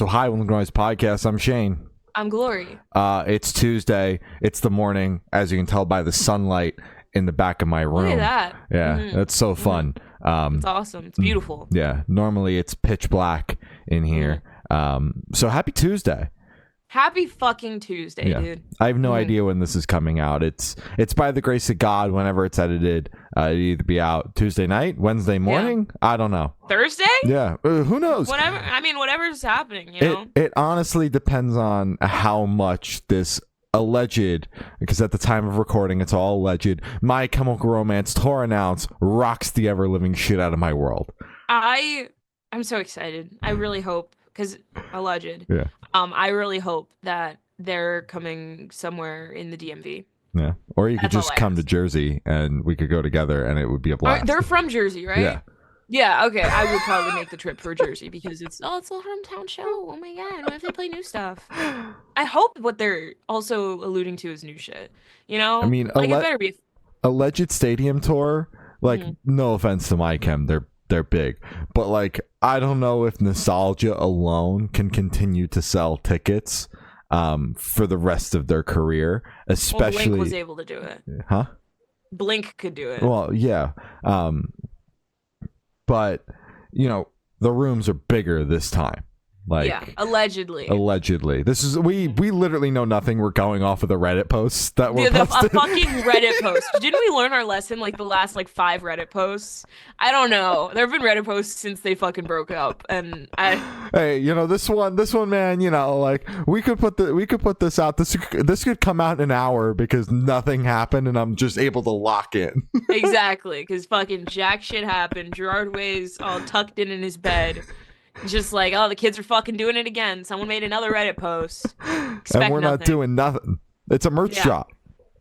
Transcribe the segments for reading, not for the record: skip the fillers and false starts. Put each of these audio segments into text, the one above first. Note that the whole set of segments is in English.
So hi, Welcome to Noise Podcast. I'm Shane. I'm Glory. It's Tuesday. It's the morning, as you can tell by the sunlight in the back of my room. Look at that. Yeah, that's so fun. It's awesome. It's beautiful. Yeah, normally it's pitch black in here. So happy Tuesday. Happy fucking Tuesday, dude. I have no idea when this is coming out. It's by the grace of God whenever it's edited. It'd either be out Tuesday night, Wednesday morning. Yeah. I don't know. Thursday? Yeah. Who knows? Whatever. I mean, whatever's happening, you know? It honestly depends on how much this alleged, because at the time of recording, it's all alleged, My Chemical Romance tour announce rocks the ever-living shit out of my world. I'm so excited. I really hope, because alleged. Yeah. I really hope that they're coming somewhere in the DMV. Yeah. Or you could just come to Jersey and we could go together and it would be a blast. They're from Jersey, right? Yeah. Yeah, okay. I would probably make the trip for Jersey because it's a hometown show. Oh my god, what if they play new stuff? I hope what they're also alluding to is new shit. You know? I mean, like, it better be alleged stadium tour, like, no offense to My Chem, they're big, but like I don't know if nostalgia alone can continue to sell tickets for the rest of their career, especially Blink was able to do it. Huh? Blink could do it. Well, yeah. But you know, the rooms are bigger this time. Like, yeah, allegedly. This is we literally know nothing. We're going off of the Reddit posts that were posted. A fucking Reddit post. Didn't we learn our lesson like the last 5 Reddit posts? I don't know. There have been Reddit posts since they fucking broke up, and Hey, you know, this one, man. You know, like we could put this out. This could come out in an hour because nothing happened, and I'm just able to lock in. Exactly, because fucking jack shit happened. Gerard Way's all tucked in his bed. Just like, oh, the kids are fucking doing it again. Someone made another Reddit post. And we're not doing nothing. It's a merch drop.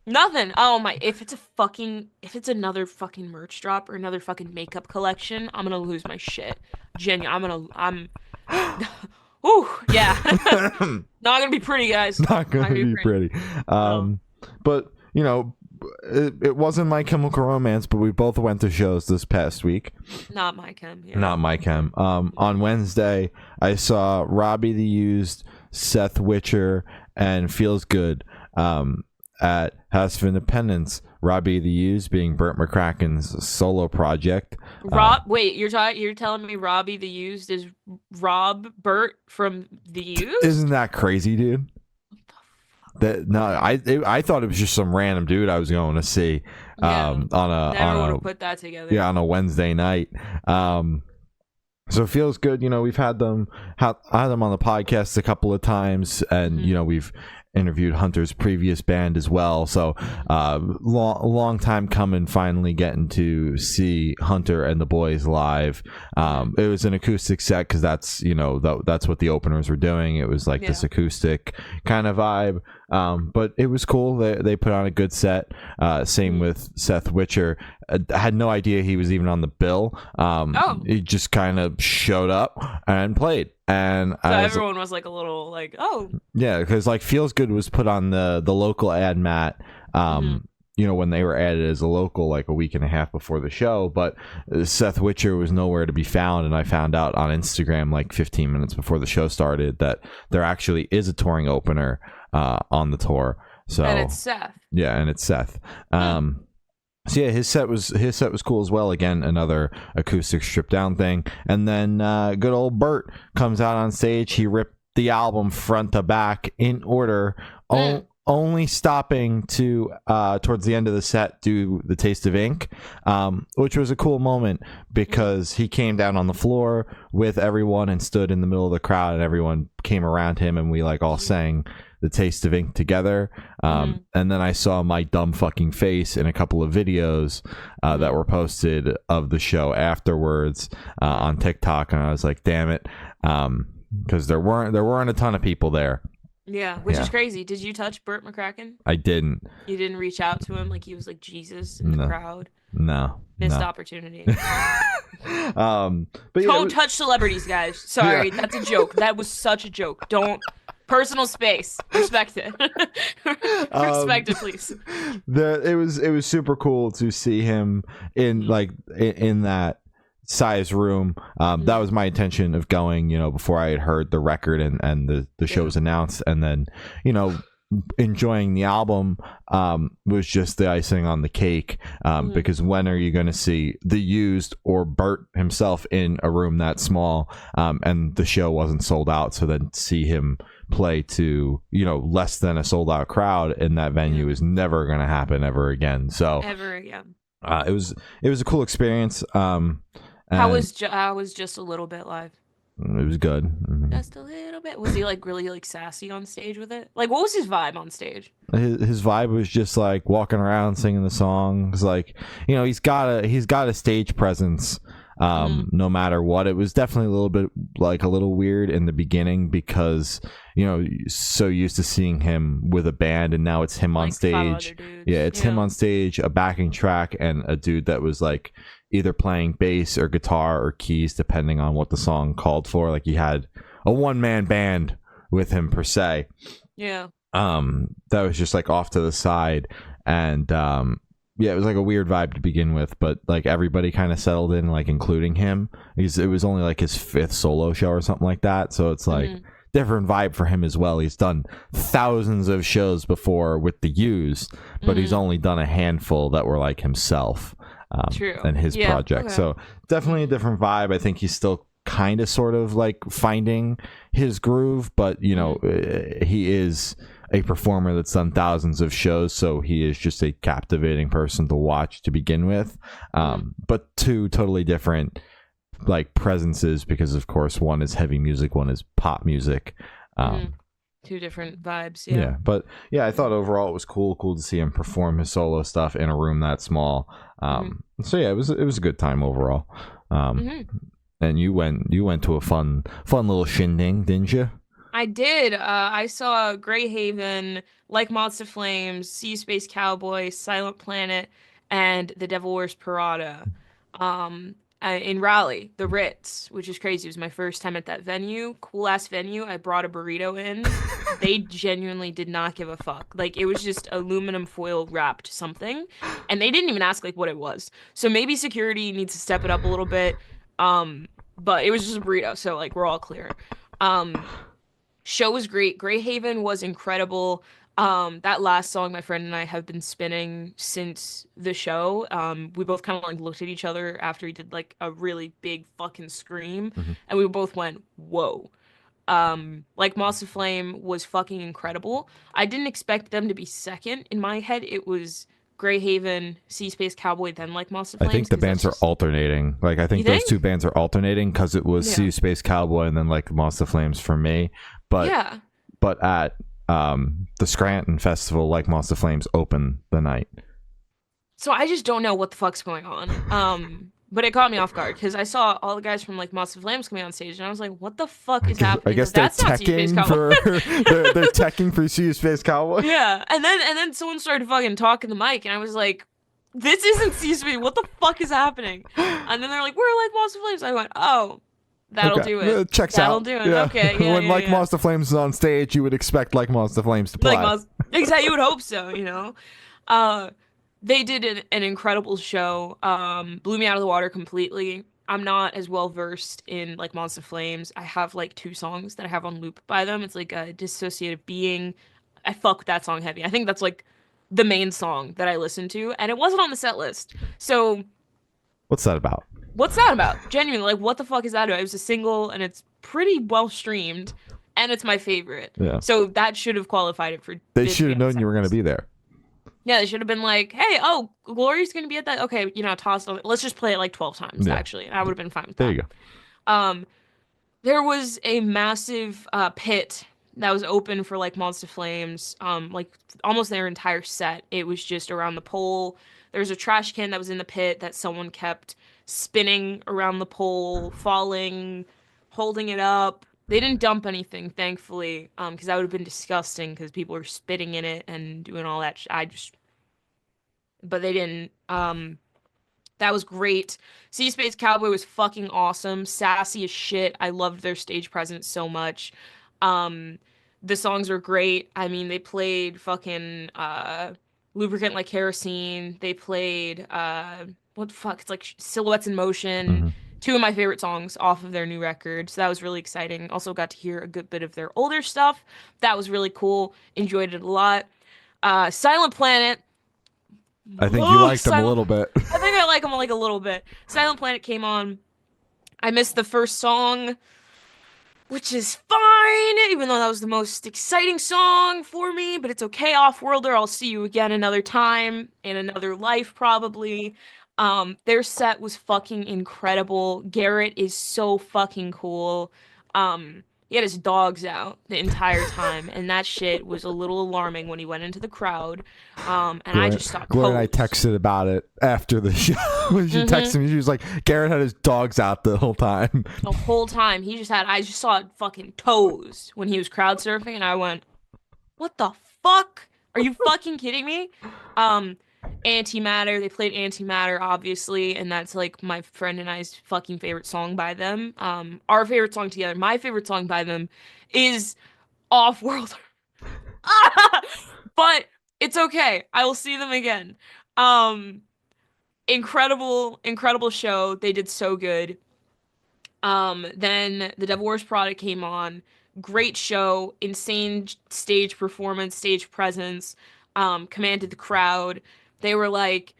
Nothing. Oh my! If it's another fucking merch drop or another fucking makeup collection, I'm gonna lose my shit. Ooh, yeah. Not gonna be pretty, guys. Not gonna be pretty. But you know. It wasn't My Chemical Romance, but we both went to shows this past week. Not My Chem. Yeah. Not My Chem. On Wednesday, I saw Robbie the Used, Seth Witcher, and Feels Good at House of Independence. Robbie the Used being Burt McCracken's solo project. Wait, you're telling me Robbie the Used is Burt from The Used? Isn't that crazy, dude? I thought it was just some random dude I was going to see never would have put that together. Yeah, on a Wednesday night. So it feels good. You know, we've had them on the podcast a couple of times, and you know, we've interviewed Hunter's previous band as well. So long time coming, finally getting to see Hunter and the boys live. It was an acoustic set because that's, you know, that's what the openers were doing. It was like this acoustic kind of vibe. But it was cool. They put on a good set. Same with Seth Witcher. I had no idea he was even on the bill. He just kind of showed up and played. And so everyone was like a little like, oh. Yeah, because like Feels Good was put on the local ad mat. You know, when they were added as a local like a week and a half before the show, but Seth Witcher was nowhere to be found, and I found out on Instagram like 15 minutes before the show started that there actually is a touring opener on the tour. So and it's Seth. Yeah, and it's Seth. So yeah, his set was cool as well. Again, another acoustic stripped down thing, and then good old Bert comes out on stage. He ripped the album front to back in order. Only stopping to towards the end of the set do the Taste of Ink, which was a cool moment because he came down on the floor with everyone and stood in the middle of the crowd, and everyone came around him, and we like all sang the Taste of Ink together. And then I saw my dumb fucking face in a couple of videos that were posted of the show afterwards on TikTok, and I was like, damn it, because there weren't a ton of people there. Yeah, which is crazy. Did you touch Burt McCracken? I didn't. You didn't reach out to him like he was like Jesus in the crowd? No. Missed opportunity. But Don't touch celebrities, guys. Sorry, that's a joke. That was such a joke. Don't. Personal space. Respect it. Respect it, please. It was super cool to see him in like in that size room. That was my intention of going, before I had heard the record and the show was announced, and then, enjoying the album was just the icing on the cake, because when are you going to see The Used or Bert himself in a room that small, and the show wasn't sold out, so then see him play to less than a sold out crowd in that venue is never going to happen ever again. So ever again. It was a cool experience. How was Just a Little Bit live? It was good. Just a little bit. Was he like really like sassy on stage with it? Like, what was his vibe on stage? His vibe was just like walking around singing the songs. Like, he's got a stage presence. No matter what. It was definitely a little bit like a little weird in the beginning because so used to seeing him with a band, and now it's him on stage. Yeah, it's him on stage, a backing track, and a dude that was like either playing bass or guitar or keys depending on what the song called for. Like he had a one-man band with him per se. Yeah. That was just like off to the side, and yeah, it was like a weird vibe to begin with, but like everybody kind of settled in, like including him. It was only like his 5th solo show or something like that, so it's like different vibe for him as well. He's done thousands of shows before with The Used, but he's only done a handful that were like himself and his project. Okay. So definitely a different vibe. I think he's still kind of sort of like finding his groove, but he is a performer that's done thousands of shows, so he is just a captivating person to watch to begin with. But two totally different like presences, because of course one is heavy music, one is pop music. Two different vibes. Yeah, but yeah, I thought overall it was cool to see him perform his solo stuff in a room that small. So yeah, it was a good time overall. And you went to a fun little shindig, didn't you? I did. I saw Greyhaven, Like Moths to Flames, Sea Space Cowboy, Silent Planet, and The Devil Wears Prada. In Raleigh, the Ritz, which is crazy. It was my first time at that venue. Cool ass venue. I brought a burrito in. They genuinely did not give a fuck. Like, it was just aluminum foil wrapped something, and they didn't even ask like what it was. So maybe security needs to step it up a little bit. But it was just a burrito, so like we're all clear. Show was great. Greyhaven was incredible. That last song my friend and I have been spinning since the show. We both kind of like looked at each other after he did like a really big fucking scream, and we both went, whoa. Like Moss of Flame was fucking incredible. I didn't expect them to be second. In my head, it was Greyhaven, Sea Space Cowboy, then Like Moss of Flames. I think the bands are alternating. Like, I think those two bands are alternating because it was Sea Space Cowboy and then Like Moss of Flames for me. But but at the Scranton Festival, Like Moss of Flames opened the night. So I just don't know what the fuck's going on. But it caught me off guard because I saw all the guys from Like Moss of Flames coming on stage, and I was like, "What the fuck is happening?" I guess they're teching for they're teching for Sea Space Cowboy. Yeah, and then someone started fucking talking the mic, and I was like, "This isn't Sea Space. What the fuck is happening?" And then they're like, "We're Like Moss of Flames." I went, "Oh, that'll do it. Checks that'll out. do it. Yeah. Okay." Yeah, when Like Moss of Flames is on stage, you would expect Like Moss of Flames to play. Exactly, you would hope so. They did an incredible show. Blew me out of the water completely. I'm not as well versed in like Monster of Flames. I have like 2 songs that I have on loop by them. It's like a Dissociative Being. I fuck with that song heavy. I think that's like the main song that I listen to, and it wasn't on the set list. So what's that about? Genuinely, like what the fuck is that about? It was a single, and it's pretty well streamed, and it's my favorite. Yeah. So that should have qualified it for. They should have known you were going to be there. Yeah, they should have been like, hey, oh, Gloria's going to be at that. Okay, toss it. Let's just play it like 12 times, actually. And I would have been fine with that. There you go. There was a massive pit that was open for like Monster Flames, like almost their entire set. It was just around the pole. There was a trash can that was in the pit that someone kept spinning around the pole, falling, holding it up. They didn't dump anything, thankfully, because that would have been disgusting because people were spitting in it and doing all that. But they didn't. That was great. Sea Space Cowboy was fucking awesome. Sassy as shit. I loved their stage presence so much. The songs were great. I mean, they played fucking Lubricant Like Kerosene. They played what the fuck? It's like Silhouettes in Motion. two of my favorite songs off of their new record. So that was really exciting. Also got to hear a good bit of their older stuff. That was really cool. Enjoyed it a lot. Silent Planet. I think you Oh, liked them a little bit. I think I like them like a little bit. Silent Planet came on. I missed the first song, which is fine, even though that was the most exciting song for me, but it's okay, Off-Worlder. I'll see you again another time, in another life, probably. Their set was fucking incredible. Garrett is so fucking cool. He had his dogs out the entire time, and that shit was a little alarming when he went into the crowd. And I just thought, Gloria and I texted about it after the show. She texted me. She was like, Garrett had his dogs out the whole time. The whole time. I just saw fucking toes when he was crowd surfing, and I went, what the fuck? Are you fucking kidding me? Antimatter, they played Antimatter, obviously, and that's like my friend and I's fucking favorite song by them. Our favorite song together, my favorite song by them is Off-World. But it's okay. I will see them again. Incredible show. They did so good. Then the Devil Wears Prada came on. Great show, insane stage performance, stage presence, commanded the crowd. They were like,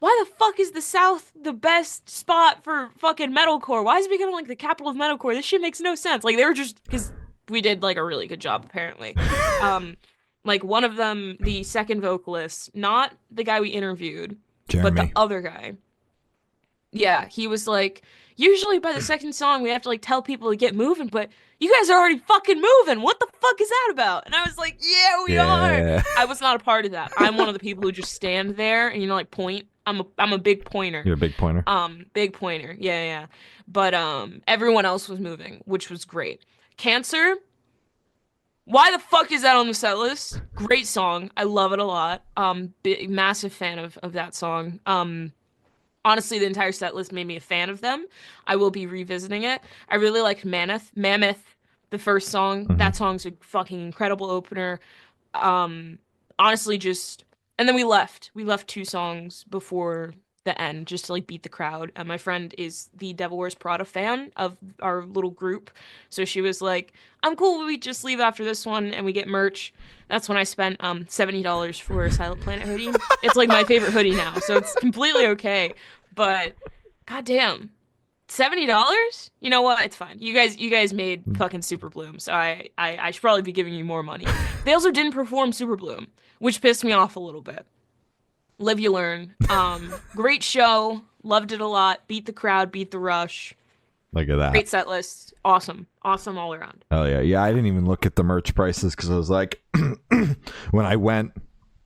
why the fuck is the South the best spot for fucking metalcore? Why is it becoming like the capital of metalcore? This shit makes no sense. Like, they were just, because we did like a really good job, apparently. Like, one of them, the second vocalist, not the guy we interviewed, Jeremy. but the other guy. Yeah, he was like, usually by the second song we have to like tell people to get moving, but you guys are already fucking moving. What the fuck is that about? And I was like, yeah, we are. I was not a part of that. I'm one of the people who just stand there and, you know, like point. I'm a big pointer. You're a big pointer. Big pointer. Yeah. But everyone else was moving, which was great. Cancer. Why the fuck is that on the set list? Great song. I love it a lot. Massive fan of that song. Honestly, the entire set list made me a fan of them. I will be revisiting it. I really liked Mammoth, the first song. That song's a fucking incredible opener. Honestly, and then we left. We left 2 songs before the end just to like beat the crowd. And my friend is the Devil Wears Prada fan of our little group, so she was like, "I'm cool. We just leave after this one and we get merch." That's when I spent $70 for a Silent Planet hoodie. It's like my favorite hoodie now, so it's completely okay. But goddamn, $70? You know what? It's fine. You guys made fucking Super Bloom, so I should probably be giving you more money. They also didn't perform Super Bloom, which pissed me off a little bit. Live you learn. Great show. Loved it a lot. Beat the crowd. Beat the rush. Look at that. Great set list. Awesome all around. Oh yeah. I didn't even look at the merch prices because I was like, when I went,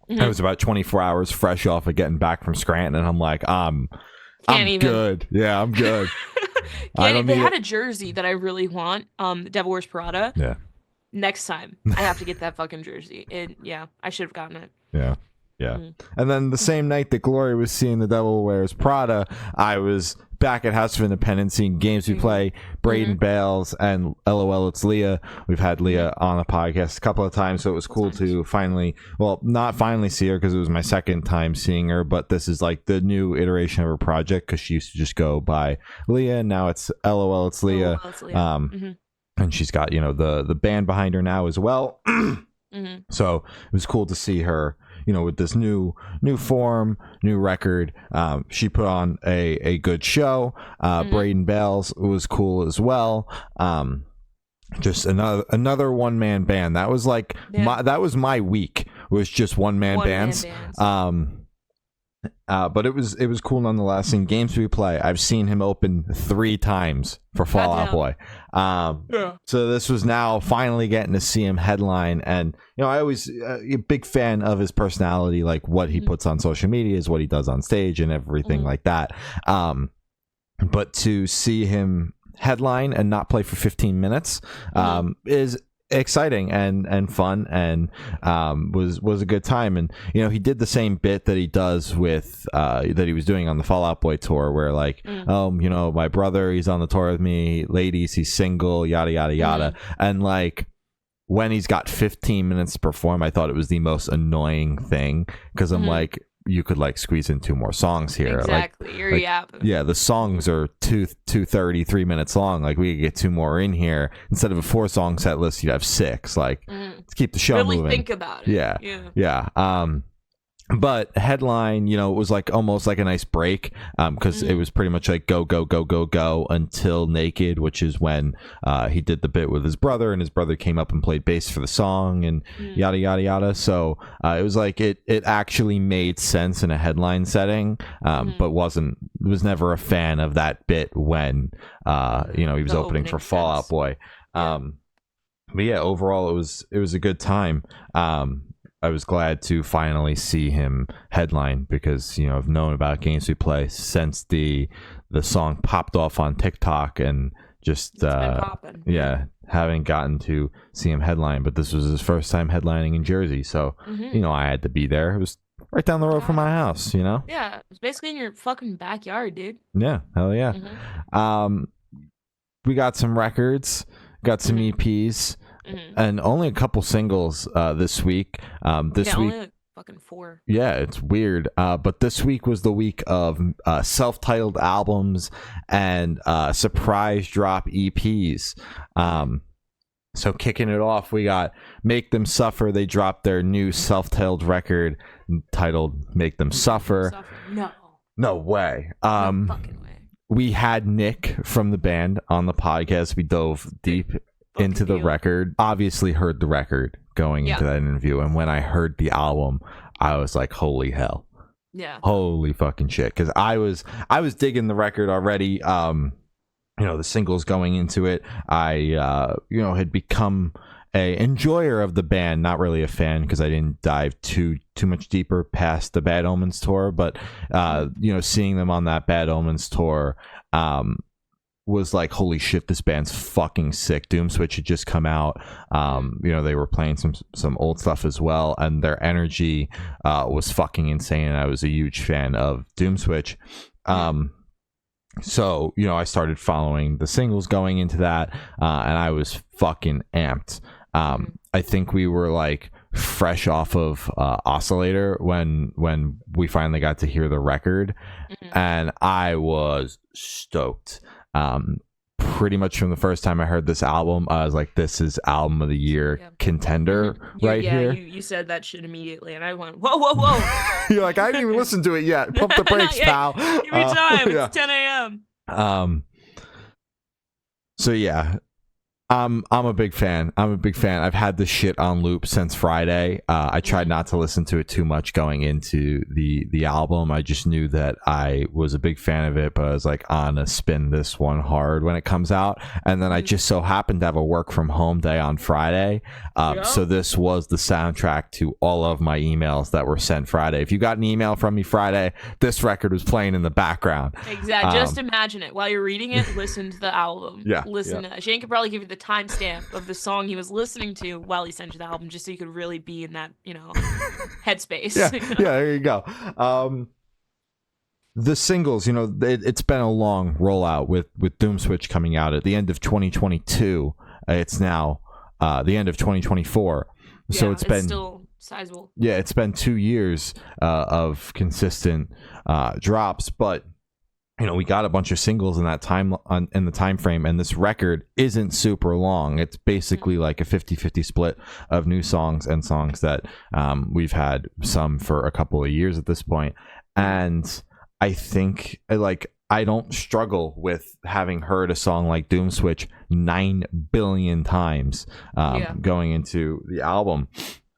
I was about 24 hours fresh off of getting back from Scranton, and I'm like, I'm good. Yeah, I'm good. They had a jersey that I really want. Devil Wears Prada. Yeah. Next time, I have to get that fucking jersey. I should have gotten it. Yeah. And then the same night that Gloria was seeing The Devil Wears Prada, I was back at House of Independence seeing Games We Play, Braden Bales, and LOL It's Leah. We've had Leah on the podcast a couple of times, so it was cool to not finally see her because it was my second time seeing her, but this is like the new iteration of her project because she used to just go by Leah, and now it's LOL It's Leah. And she's got, the band behind her now as well. So it was cool to see her, with this new form, new record. She put on a good show. Braden Bales was cool as well. Just another one-man band. That was like that was my week, was just one-man bands. But it was cool nonetheless. In Games We Play, I've seen him open 3 times for Fall Out Boy. So this was now finally getting to see him headline, and I always a big fan of his personality, like what he puts on social media is what he does on stage and everything like that. But to see him headline and not play for 15 minutes is exciting and fun, and was a good time. And he did the same bit that he does with that he was doing on the Fall Out Boy tour, where like my brother, he's on the tour with me, ladies, he's single, yada yada yada. And like when he's got 15 minutes to perform, I thought it was the most annoying thing, because I'm like, you could like squeeze in 2 more songs here. Exactly. You're yapping. Yeah, the songs are 2:30, 3 minutes long. Like we could get 2 more in here instead of a 4-song set list. You'd have 6. Like let's keep the show really moving. Think about it. Yeah. But headline, it was like almost like a nice break because it was pretty much like go, go, go, go, go until Naked, which is when he did the bit with his brother, and his brother came up and played bass for the song and yada, yada, yada. So it was like it actually made sense in a headline setting, but was never a fan of that bit when, he was opening for Fall Out Boy. But yeah, overall, it was a good time. I was glad to finally see him headline because I've known about Games We Play since the song popped off on TikTok and just haven't gotten to see him headline. But this was his first time headlining in Jersey, so I had to be there. It was right down the road from my house. Yeah, it was basically in your fucking backyard, dude. Yeah, hell yeah. We got some records, got some EPs. And only a couple singles this week. This week, only like fucking 4. Yeah, it's weird. But this week was the week of self-titled albums and surprise drop EPs. So kicking it off, we got Make Them Suffer. They dropped their new self-titled record titled Make Them Suffer. No way. No fucking way. We had Nick from the band on the podcast. We dove deep into the record. Obviously heard the record going into that interview, and when I heard the album, I was like, holy hell. Yeah. Holy fucking shit. Because I was digging the record already. The singles going into it. I had become a enjoyer of the band, not really a fan because I didn't dive too much deeper past the Bad Omens tour, but seeing them on that Bad Omens tour was like, holy shit, this band's fucking sick. Doomswitch had just come out. They were playing some old stuff as well, and their energy was fucking insane, and I was a huge fan of Doomswitch. So I started following the singles going into that, and I was fucking amped. I think we were like fresh off of Oscillator when we finally got to hear the record, and I was stoked. Pretty much from the first time I heard this album, I was like, this is album of the year contender here. You said that shit immediately, and I went, whoa. You're like, I didn't even listen to it yet. Pump the brakes, pal. Give me time. It's 10 a.m. So yeah, I'm a big fan. I've had this shit on loop since Friday. I tried not to listen to it too much going into the album. I just knew that I was a big fan of it, but I was like, I'm gonna spin this one hard when it comes out. And then I just so happened to have a work from home day on Friday. So this was the soundtrack to all of my emails that were sent Friday. If you got an email from me Friday, this record was playing in the background. Exactly. Just imagine it. While you're reading it, listen to the album. Listen to that. Shane could probably give you the timestamp of the song he was listening to while he sent you the album, just so you could really be in that headspace. There you go. The singles, it's been a long rollout with Doomswitch coming out at the end of 2022. It's now the end of 2024, so it's been still sizable. It's been 2 years of consistent drops, but we got a bunch of singles in that time in the time frame, and this record isn't super long. It's basically like a 50-50 split of new songs and songs that we've had some for a couple of years at this point. And I think I don't struggle with having heard a song like Doomswitch 9 billion times going into the album.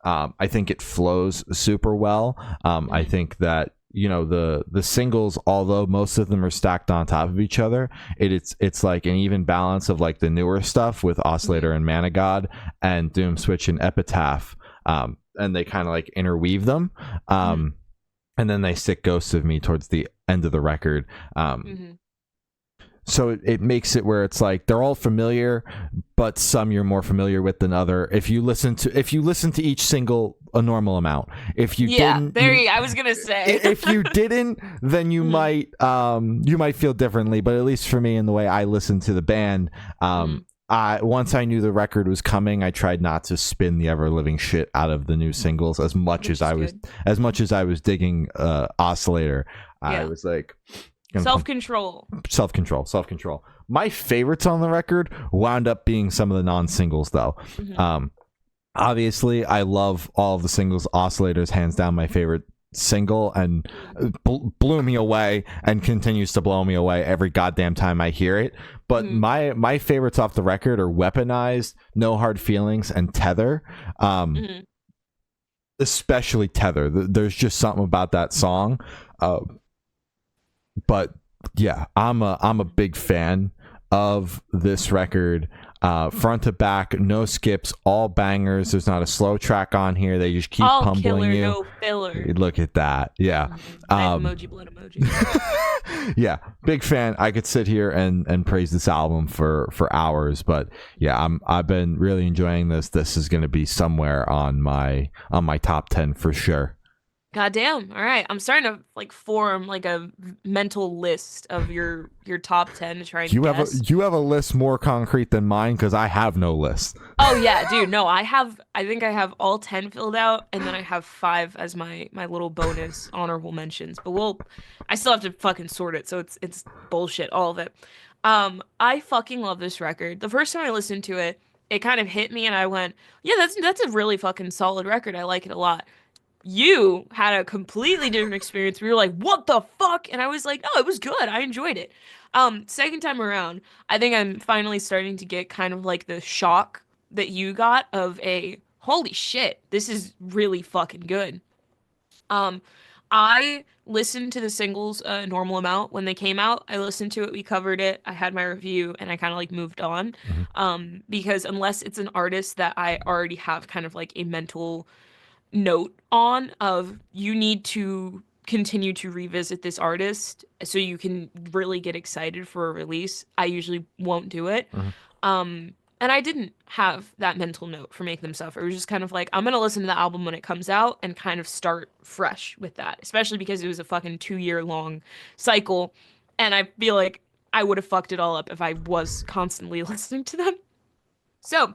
I think it flows super well. I think that the singles, although most of them are stacked on top of each other, it's like an even balance of like the newer stuff with Oscillator and Mana God and Doomswitch and Epitaph, and they kind of like interweave them, and then they stick Ghosts of Me towards the end of the record. So it makes it where it's like they're all familiar, but some you're more familiar with than other. If you listen to each single a normal amount, if you didn't, I was gonna say if you didn't, then you might feel differently. But at least for me, in the way I listen to the band, once I knew the record was coming, I tried not to spin the ever living shit out of the new singles as much as I was digging Oscillator. I was like, self-control. My favorites on the record wound up being some of the non-singles though. Obviously I love all of the singles. Oscillator's hands down my favorite single, and blew me away and continues to blow me away every goddamn time I hear it. But my favorites off the record are Weaponized, No Hard Feelings, and Tether. Especially Tether. There's just something about that song. But yeah, I'm a big fan of this record. Front to back, no skips, all bangers. There's not a slow track on here. They just keep all pumping killer, you. No filler. Look at that. Yeah. Emoji, blood emoji. Yeah, big fan. I could sit here and praise this album for hours, but yeah, I've been really enjoying this. This is going to be somewhere on my top 10 for sure. Goddamn. All right. I'm starting to like form like a mental list of your top 10 to try and guess. You have a list more concrete than mine, because I have no list. Oh yeah, dude. No, I think I have all 10 filled out, and then I have 5 as my little bonus honorable mentions. But I still have to fucking sort it, so it's bullshit, all of it. I fucking love this record. The first time I listened to it, it kind of hit me and I went, yeah, that's a really fucking solid record. I like it a lot. You had a completely different experience where you're like, what the fuck? And I was like, oh, it was good. I enjoyed it. Second time around, I think I'm finally starting to get kind of like the shock that you got of holy shit, this is really fucking good. I listened to the singles a normal amount when they came out. I listened to it, we covered it, I had my review, and I kind of like moved on. Because unless it's an artist that I already have kind of like a mental note on of, you need to continue to revisit this artist so you can really get excited for a release, I usually won't do it. And I didn't have that mental note for Make Them Suffer. It was just kind of like, I'm gonna listen to the album when it comes out and kind of start fresh with that, especially because it was a fucking 2-year long cycle, and I feel like I would have fucked it all up if I was constantly listening to them. So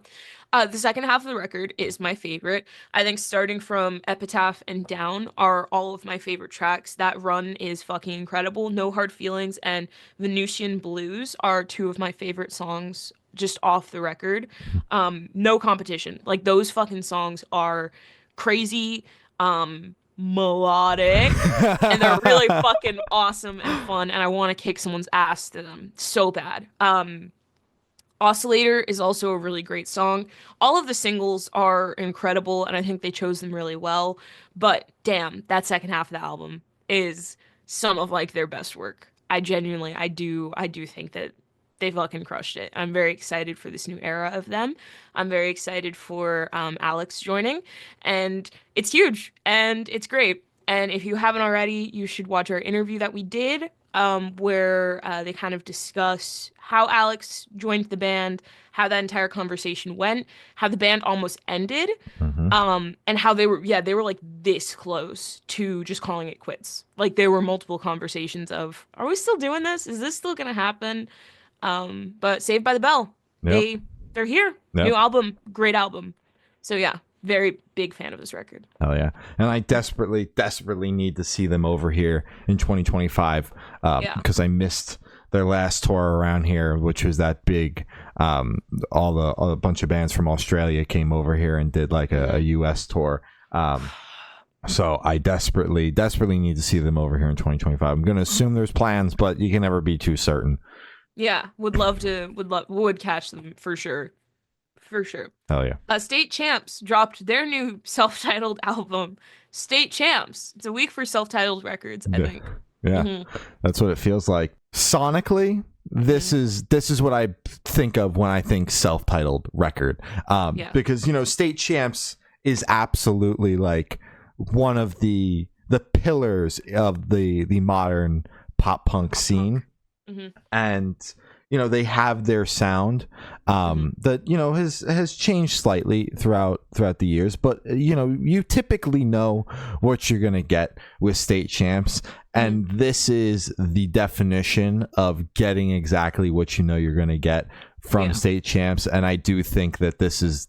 the second half of the record is my favorite. I think starting from Epitaph and down are all of my favorite tracks. That run is fucking incredible. No Hard Feelings and Venusian Blues are 2 of my favorite songs just off the record. No competition. Like, those fucking songs are crazy, melodic, and they're really fucking awesome and fun, and I want to kick someone's ass to them so bad. Oscillator is also a really great song. All of the singles are incredible, and I think they chose them really well. But damn, that second half of the album is some of like their best work. I do think that they fucking crushed it. I'm very excited for this new era of them. I'm very excited for Alex joining, and it's huge and it's great. And if you haven't already, you should watch our interview that we did, where they kind of discuss how Alex joined the band, how that entire conversation went, how the band almost ended, and how they were like this close to just calling it quits. Like, there were multiple conversations of, are we still doing this? Is this still gonna happen? But Saved by the Bell, they're here. New album, great album. So yeah, very big fan of this record. Hell yeah. And I desperately need to see them over here in 2025, because I missed their last tour around here, which was that big, all a bunch of bands from Australia came over here and did like a US tour. So I desperately need to see them over here in 2025. I'm going to assume there's plans, but you can never be too certain. Yeah, would catch them for sure. For sure. Hell yeah. State Champs dropped their new self-titled album, State Champs. It's a week for self-titled records, I think. Yeah. That's what it feels like. Sonically, this is what I think of when I think self-titled record. Because, State Champs is absolutely like one of the pillars of the modern pop punk scene. And they have their sound that has changed slightly throughout the years, but you typically know what you're gonna get with State Champs, and this is the definition of getting exactly what you're gonna get from State Champs, and I do think that this is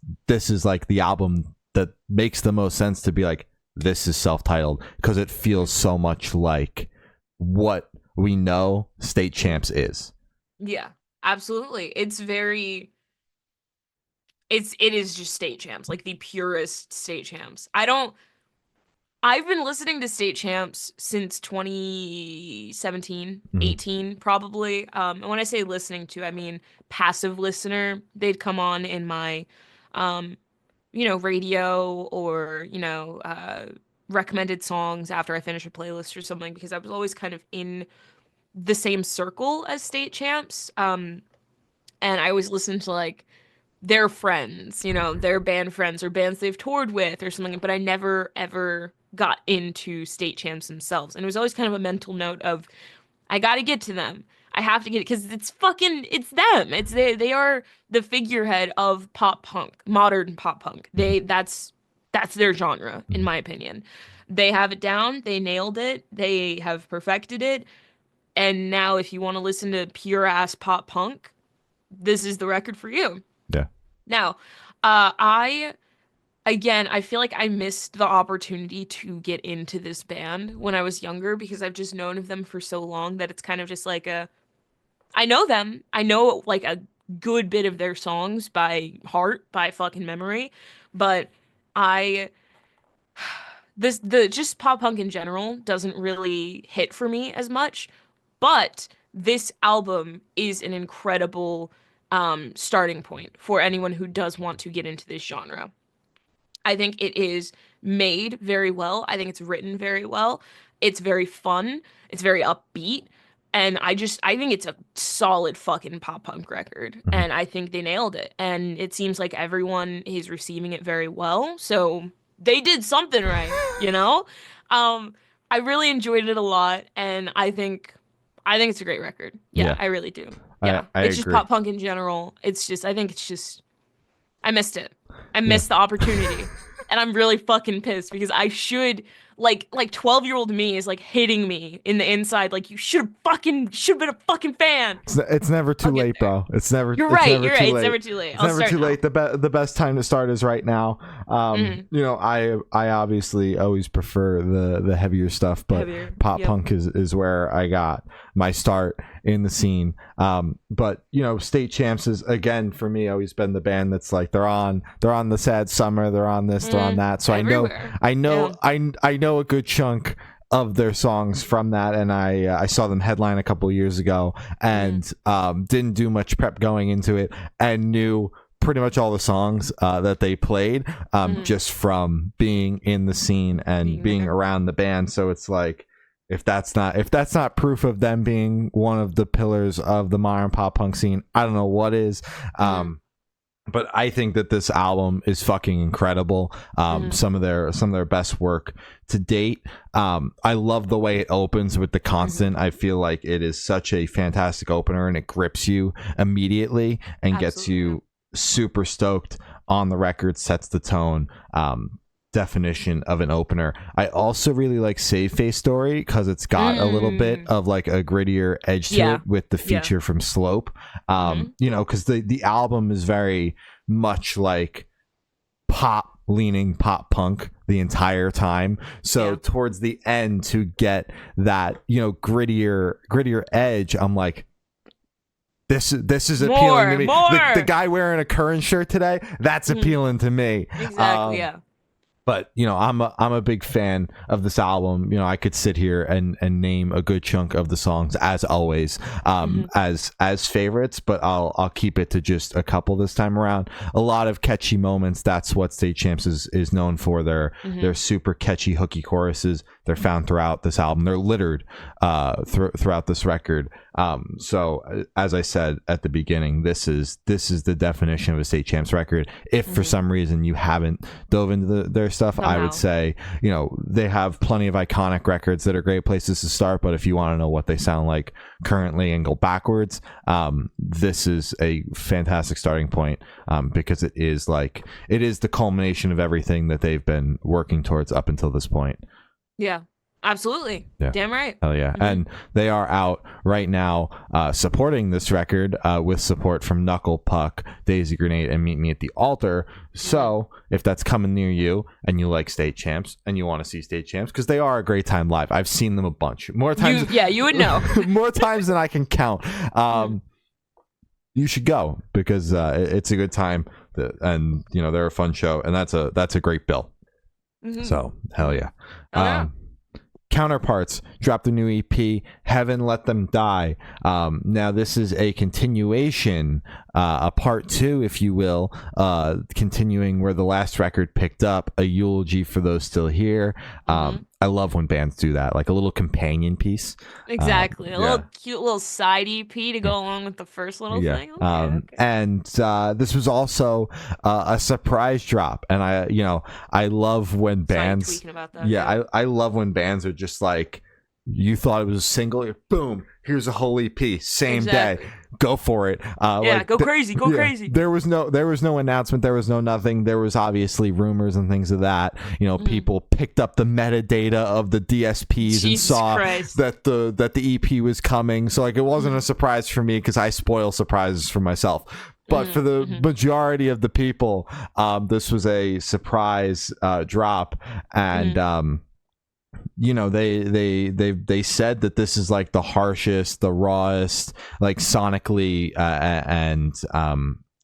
like the album that makes the most sense to be like, this is self-titled, because it feels so much like what we know State Champs is. Yeah, absolutely. It is just State Champs, like the purest State Champs. I've been listening to State Champs since 2017, 18 probably. And when I say listening to, I mean passive listener. They'd come on in my radio or, recommended songs after I finish a playlist or something, because I was always kind of in the same circle as State Champs. And I always listened to like their friends, their band friends or bands they've toured with or something, but I never ever got into State Champs themselves. And it was always kind of a mental note of, I got to get to them. I have to get it because it's them. They are the figurehead of pop punk, modern pop punk. That's their genre, in my opinion. They have it down. They nailed it. They have perfected it. And now if you want to listen to pure ass pop punk, this is the record for you. Yeah. Now, I feel like I missed the opportunity to get into this band when I was younger, because I've just known of them for so long that it's kind of just like I know them. I know like a good bit of their songs by heart, by fucking memory, but just pop punk in general doesn't really hit for me as much. But this album is an incredible starting point for anyone who does want to get into this genre. I think it is made very well. I think it's written very well. It's very fun. It's very upbeat. And I think it's a solid fucking pop punk record. And I think they nailed it. And it seems like everyone is receiving it very well. So they did something right, I really enjoyed it a lot. And I think it's a great record. Yeah. I really do. Yeah. I it's agree. just pop punk in general. I missed it. I missed the opportunity. And I'm really fucking pissed because I should, like 12-year-old me is like hitting me in the inside, like, you should have been a fucking fan. It's never too late, bro. It's never. You're right. It's never too late. It's never too late. The best time to start is right now. I obviously always prefer the heavier stuff, but pop punk is where I got my start in the scene. But State Champs is, again, for me, always been the band that's like, they're on the Sad Summer, they're on this, they're on that. So everywhere. I know a good chunk of their songs from that, and I saw them headline a couple of years ago, and didn't do much prep going into it, and knew pretty much all the songs that they played, just from being in the scene and being around the band. So it's like, if that's not proof of them being one of the pillars of the modern pop punk scene, I don't know what is. But I think that this album is fucking incredible. Some of their best work to date. I love the way it opens with The Constant. I feel like it is such a fantastic opener, and it grips you immediately and gets you super stoked on the record, sets the tone. Definition of an opener. I also really like Save Face Story because it's got a little bit of like a grittier edge to it with the feature from Slope. Because the album is very much like pop leaning pop punk the entire time. So towards the end, to get that grittier edge, I'm like, this is appealing to me. The guy wearing a Current shirt today, that's appealing to me. Exactly. But I'm a big fan of this album. I could sit here and name a good chunk of the songs, as always, as favorites. But I'll keep it to just a couple this time around. A lot of catchy moments. That's what State Champs is known for. They're super catchy, hooky choruses. They're found throughout this album. They're littered throughout this record. So as I said at the beginning, this is the definition of a State Champs record. If for some reason you haven't dove into their stuff, I would say they have plenty of iconic records that are great places to start. But if you want to know what they sound like currently and go backwards, this is a fantastic starting point, because it is the culmination of everything that they've been working towards up until this point. Yeah. Absolutely. Yeah. Damn right. Hell yeah. Hmm. And they are out right now supporting this record with support from Knuckle Puck, Daisy Grenade, and Meet Me at the Altar. So if that's coming near you and you like State Champs and you want to see State Champs, because they are a great time live. I've seen them a bunch. More times. You would know. More times than I can count. You should go because it's a good time. And, they're a fun show. And that's a great bill. Mm-hmm. So, hell yeah. Oh, yeah. Counterparts dropped a new EP, Heaven Let Them Die. Now this is a continuation, a part 2, if you will, continuing where the last record picked up, a eulogy for those still here. I love when bands do that, like a little companion piece. Exactly. A little cute little side EP to go along with the first little thing. Okay. And this was also a surprise drop. And I love when bands. Sorry, tweaking about that. Yeah, I love when bands are just like, you thought it was a single, boom, here's a whole EP, same day, go for it. Go crazy, go crazy. There was no announcement, there was no nothing. There was obviously rumors and things of that. People picked up the metadata of the DSPs and saw that the EP was coming. So like, it wasn't a surprise for me because I spoil surprises for myself. But for the majority of the people, this was a surprise drop, and they said that this is like the harshest, the rawest, like sonically and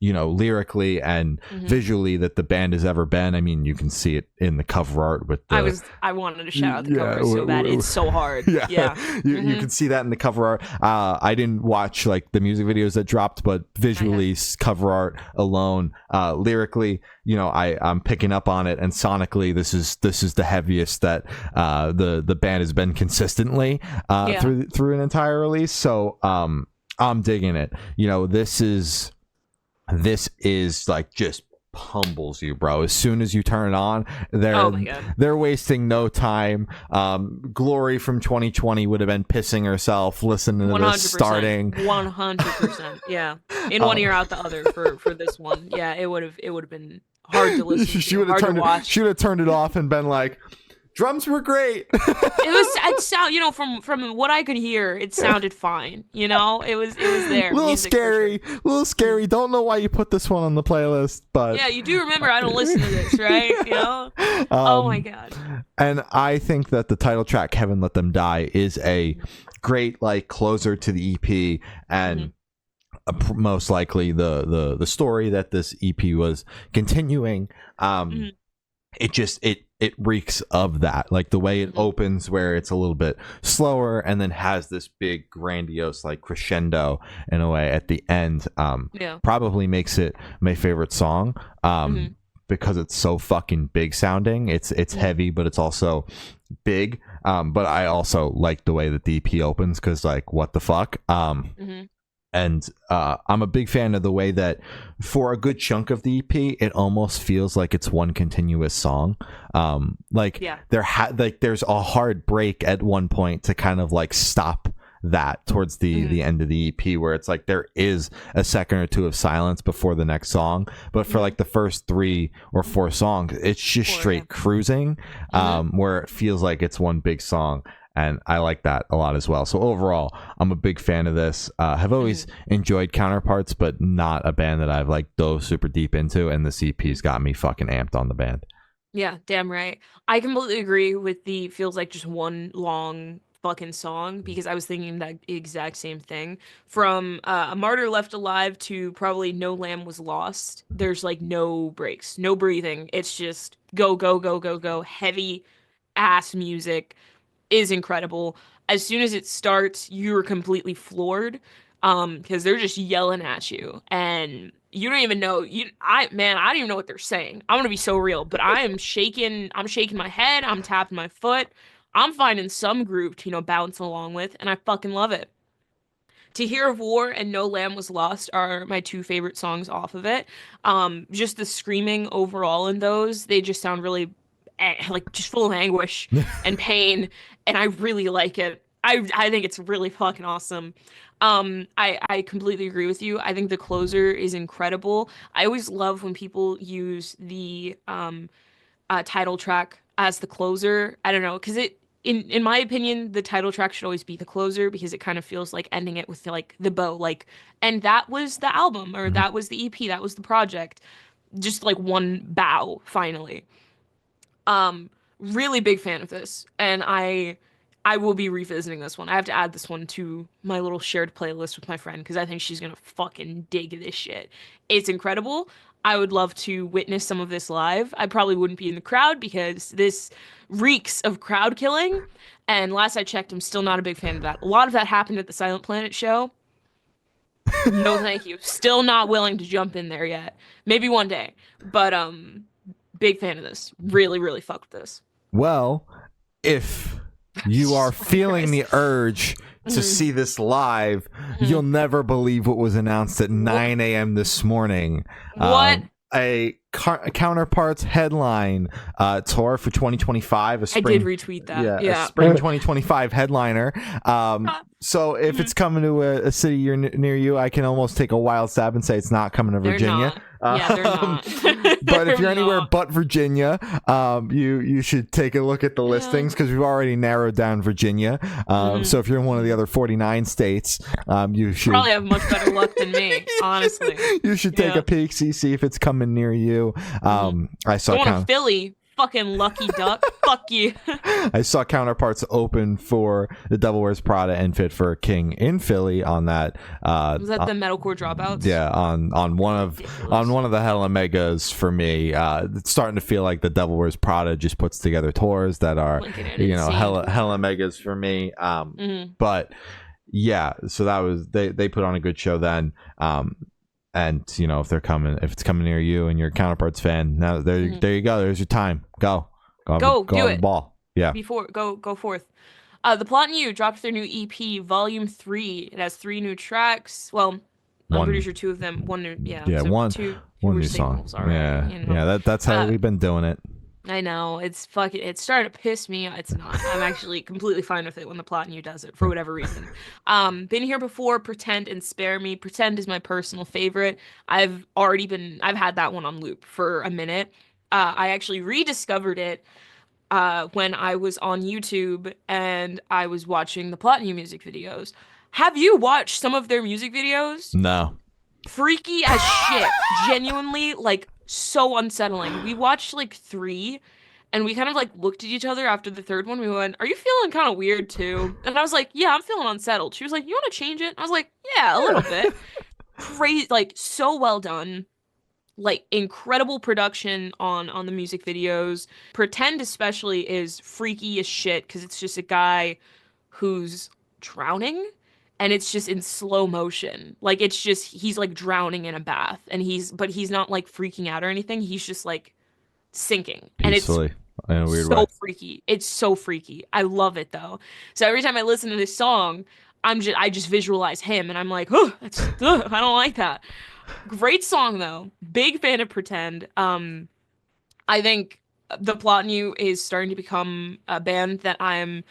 lyrically and visually that the band has ever been. I mean, you can see it in the cover art with the... I wanted to shout out the cover so bad. It's so hard. You can see that in the cover art. I didn't watch like the music videos that dropped, but visually, cover art alone, lyrically, I'm picking up on it, and sonically this is the heaviest that the band has been consistently through an entire release. So I'm digging it. This is like just humbles you, bro. As soon as you turn it on, they're wasting no time. Glory from 2020 would have been pissing herself listening to this starting 100%. Yeah, in one ear out the other for this one. Yeah, it would have been hard to listen to. She would have turned it off and been like, drums were great. It sound, from what I could hear, it sounded fine. It was there. A little scary. Don't know why you put this one on the playlist, but yeah, you do remember I don't listen to this, right? Oh my god. And I think that the title track, Heaven Let Them Die, is a great like closer to the EP, and most likely the story that this EP was continuing. It reeks of that, like the way it opens, where it's a little bit slower and then has this big grandiose like crescendo in a way at the end. Probably makes it my favorite song because it's so fucking big sounding. It's heavy, but it's also big. But I also like the way that the EP opens because like, what the fuck. And I'm a big fan of the way that for a good chunk of the EP, it almost feels like it's one continuous song. There's a hard break at one point to kind of like stop that towards the end of the EP, where it's like there is a second or two of silence before the next song. But for like the first 3 or 4 songs, it's just straight cruising, where it feels like it's one big song. And I like that a lot as well. So overall, I'm a big fan of this. Have always enjoyed Counterparts, but not a band that I've like dove super deep into. And the CP's got me fucking amped on the band. Yeah, damn right. I completely agree with the feels like just one long fucking song, because I was thinking that exact same thing. From A Martyr Left Alive to probably No Lamb Was Lost, there's like no breaks, no breathing. It's just go, go, go, go, go. Heavy ass music is incredible. As soon as it starts, you're completely floored, because they're just yelling at you, and you don't even know. I don't even know what they're saying. I'm gonna be so real, but I'm shaking my head, I'm tapping my foot, I'm finding some groove to bounce along with, and I fucking love it. To Hear of War and No Lamb Was Lost are my 2 favorite songs off of it. Just the screaming overall in those, they just sound really like just full of anguish and pain, and I really like it. I think it's really fucking awesome. I completely agree with you. I think the closer is incredible. I always love when people use the title track as the closer. I don't know, because in my opinion, the title track should always be the closer because it kind of feels like ending it with like the bow, like, and that was the album or Mhm. that was the EP, that was the project, just like one bow finally. Um, really big fan of this, and I will be revisiting this one. I have to add this one to my little shared playlist with my friend because I think she's gonna fucking dig this shit. It's incredible. I would love to witness some of this live. I probably wouldn't be in the crowd because this reeks of crowd killing. And last I checked, I'm still not a big fan of that. A lot of that happened at the Silent Planet show. No, thank you. Still not willing to jump in there yet. Maybe one day. But big fan of this. Really, really fucked with this. Well, if you are Jesus fucking feeling the Christ. urge to see this live, you'll never believe what was announced at 9 a.m. this morning. What? A Counterparts headline tour for 2025. I did retweet that. A spring 2025 headliner. So if it's coming to a city near you, I can almost take a wild stab and say it's not coming to Virginia. Yeah, they're not. But if you're anywhere not. but Virginia, you should take a look at the listings because we've already narrowed down Virginia. So if you're in one of the other 49 states, you should probably have much better luck than me, honestly. You should take a peek, see if it's coming near you. I saw Going to Philly, fucking lucky duck. Fuck you. I saw Counterparts open for the Devil Wears Prada and Fit for a King in Philly on that. Was that the Metalcore Dropouts? Yeah, on one of the Hella Megas for me. It's starting to feel like the Devil Wears Prada just puts together tours that are Hella Megas for me. But yeah, so that was they put on a good show then. And if it's coming near you and you're a Counterparts fan, now there you go. There's your time. Go do on it. the ball. Yeah. Go forth. The Plot and You dropped their new EP, Volume 3. It has 3 new tracks. Well, I'm pretty sure 2 of them. One new, two new song. Already, That's how we've been doing it. I know, it's starting to piss me off. It's not. I'm actually completely fine with it when the Plot and You does it for whatever reason. Been Here Before, Pretend, and Spare Me. Pretend is my personal favorite. I've had that one on loop for a minute. I actually rediscovered it when I was on YouTube and I was watching the Plot and You music videos. Have you watched some of their music videos? No. Freaky as shit. Genuinely, like, so unsettling. We watched like 3 and we kind of like looked at each other after the third one. We went, "Are you feeling kind of weird too?" And I was like, "Yeah, I'm feeling unsettled." She was like, "You want to change it?" I was like, "Yeah, a little bit." Crazy, like so well done. Like incredible production on the music videos. Pretend especially is freaky as shit because it's just a guy who's drowning and it's just in slow motion. Like it's just he's like drowning in a bath and he's not like freaking out or anything. He's just like sinking. Peacefully, and in a weird so way. freaky. It's so freaky. I love it though. So every time I listen to this song, I just visualize him and I'm like, "Oh, I don't like that." Great song though. Big fan of Pretend. I think The Plot and You is starting to become a band that I'm